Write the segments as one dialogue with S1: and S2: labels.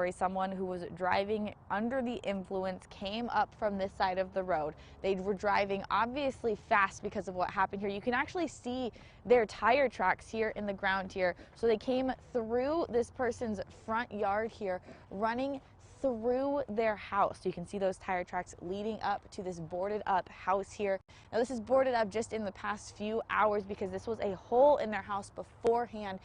S1: story. Someone who was driving under the influence came up from this side of the road. They were driving obviously fast because of what happened here. You can actually see their tire tracks here in the ground here. So they came through this person's front yard here, running through their house. You can see those tire tracks leading up to this boarded up house here. Now this is boarded up just in the past few hours because this was a hole in their house beforehand.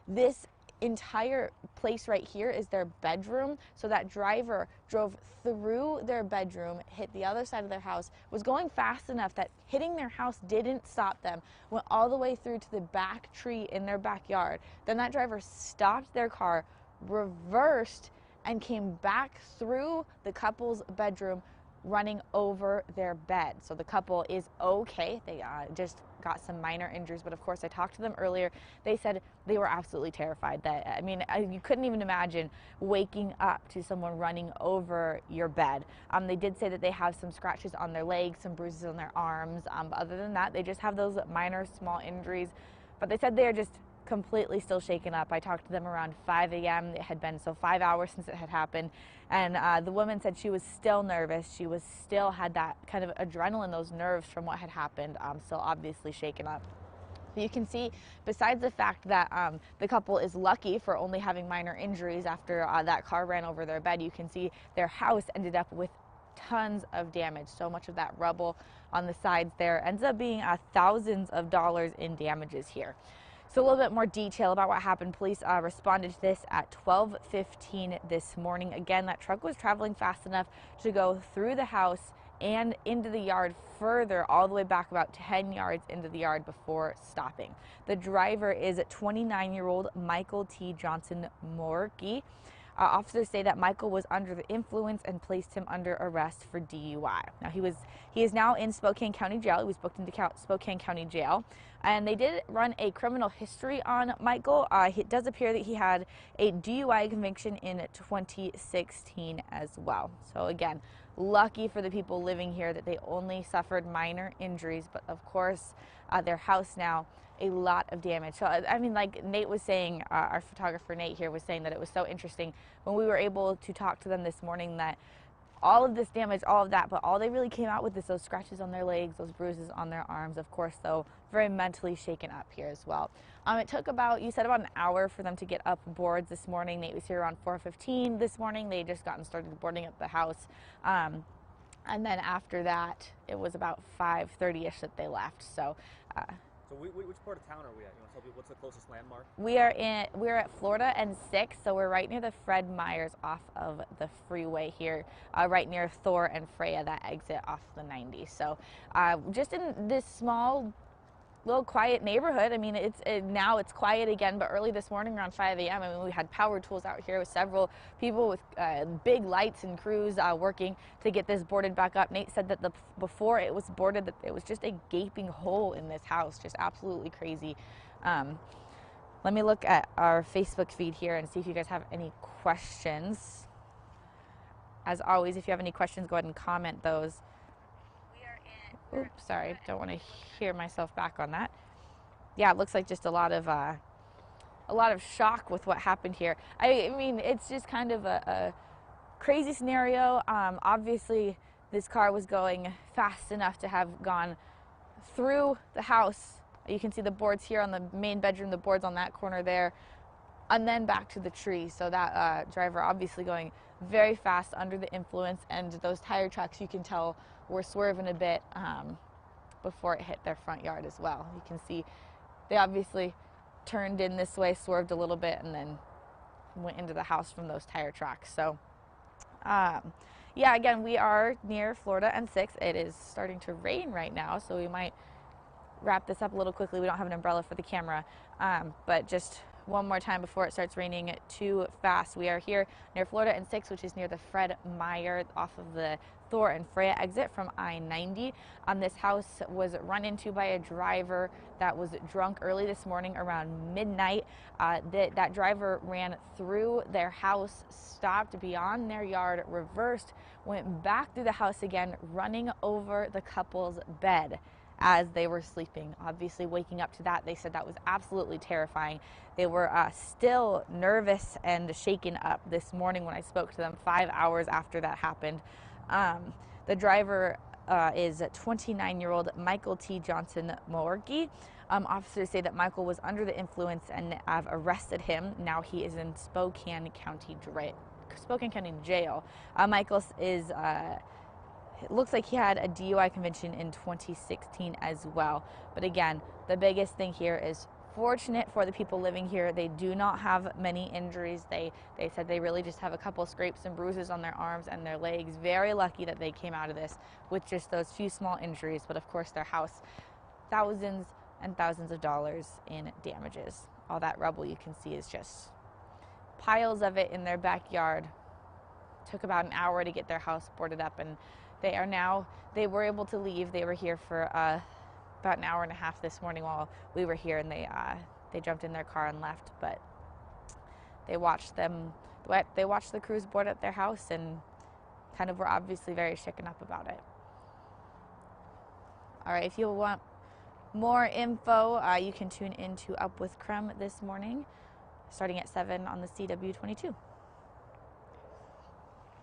S1: This entire place right here is their bedroom. So that driver drove through their bedroom, hit the other side of their house, was going fast enough that hitting their house didn't stop them, went all the way through to the back tree in their backyard. Then that driver stopped their car, reversed, and came back through the couple's bedroom, running over their bed. So the couple is okay. They just got some minor injuries, but of course I talked to them earlier. They said they were absolutely terrified. That, I mean, you couldn't even imagine waking up to someone running over your bed. They did say that they have some scratches on their legs, some bruises on their arms. But other than that, they just have those minor small injuries. But they said they are just completely still shaken up. I talked to them around 5 a.m. It had been 5 hours since it had happened, and the woman said she was still nervous. She was still had that kind of adrenaline, those nerves from what had happened, still obviously shaken up. You can see, besides the fact that the couple is lucky for only having minor injuries after that car ran over their bed, you can see their house ended up with tons of damage. So much of that rubble on the sides there ends up being thousands of dollars in damages here. So a little bit more detail about what happened. Police responded to this at 12:15 this morning. Again, that truck was traveling fast enough to go through the house and into the yard further, all the way back about 10 yards into the yard before stopping. The driver is 29-year-old Michael T. Johnson Morkey. Officers say that Michael was under the influence and placed him under arrest for DUI. Now he is now in Spokane County Jail. He was booked into Spokane County Jail, and they did run a criminal history on Michael. It does appear that he had a DUI conviction in 2016 as well. So again, lucky for the people living here that they only suffered minor injuries, but of course their house now, a lot of damage. So I mean, like Nate was saying, our photographer Nate here was saying that it was so interesting when we were able to talk to them this morning, that all of this damage, all of that, but all they really came out with is those scratches on their legs, those bruises on their arms. Of course, though, very mentally shaken up here as well. It took about, you said, about an hour for them to get up boards this morning. Nate was here around 4:15 this morning. They just gotten started boarding up the house. And then after that, it was about 5:30ish that they left. So
S2: which part of town are we at? You want to tell people what's the closest landmark?
S1: We're at Florida and 6th, so we're right near the Fred Meyers off of the freeway here, right near Thor and Freya, that exit off the 90. So just in this small, little quiet neighborhood. I mean, now it's quiet again, but early this morning around 5 a.m. I mean, we had power tools out here with several people with big lights and crews working to get this boarded back up. Nate said that before it was boarded, that it was just a gaping hole in this house, just absolutely crazy. Let me look at our Facebook feed here and see if you guys have any questions. As always, if you have any questions, go ahead and comment those. Oops, sorry, don't want to hear myself back on that. Yeah, it looks like just a lot of shock with what happened here. I mean, it's just kind of a crazy scenario. Obviously, this car was going fast enough to have gone through the house. You can see the boards here on the main bedroom, the boards on that corner there, and then back to the tree. So that driver obviously going very fast under the influence, and those tire tracks, you can tell, were swerving a bit before it hit their front yard as well. You can see they obviously turned in this way, swerved a little bit, and then went into the house from those tire tracks. So yeah, again, we are near Florida and 6th. It is starting to rain right now, so we might wrap this up a little quickly. We don't have an umbrella for the camera, but just one more time before it starts raining too fast. We are here near Florida and 6th, which is near the Fred Meyer off of the Thor and Freya exit from I-90. This house was run into by a driver that was drunk early this morning around midnight. That driver ran through their house, stopped beyond their yard, reversed, went back through the house again, running over the couple's bed. as they were sleeping. Obviously, waking up to that, they said that was absolutely terrifying. They were still nervous and shaken up this morning when I spoke to them 5 hours after that happened. The driver is 29-year-old Michael T. Johnson Moorkey. Officers say that Michael was under the influence and have arrested him. Now he is in Spokane County Jail. Michael is, it looks like he had a DUI conviction in 2016 as well. But again, the biggest thing here is fortunate for the people living here. They do not have many injuries. They said they really just have a couple scrapes and bruises on their arms and their legs. Very lucky that they came out of this with just those few small injuries. But of course, their house, thousands and thousands of dollars in damages. All that rubble you can see is just piles of it in their backyard. Took about an hour to get their house boarded up, and they were able to leave. They were here for about an hour and a half this morning while we were here, and they jumped in their car and left. But they watched the crews board up their house and kind of were obviously very shaken up about it. All right, if you want more info, you can tune in to Up with KREM this morning, starting at 7 on the CW22.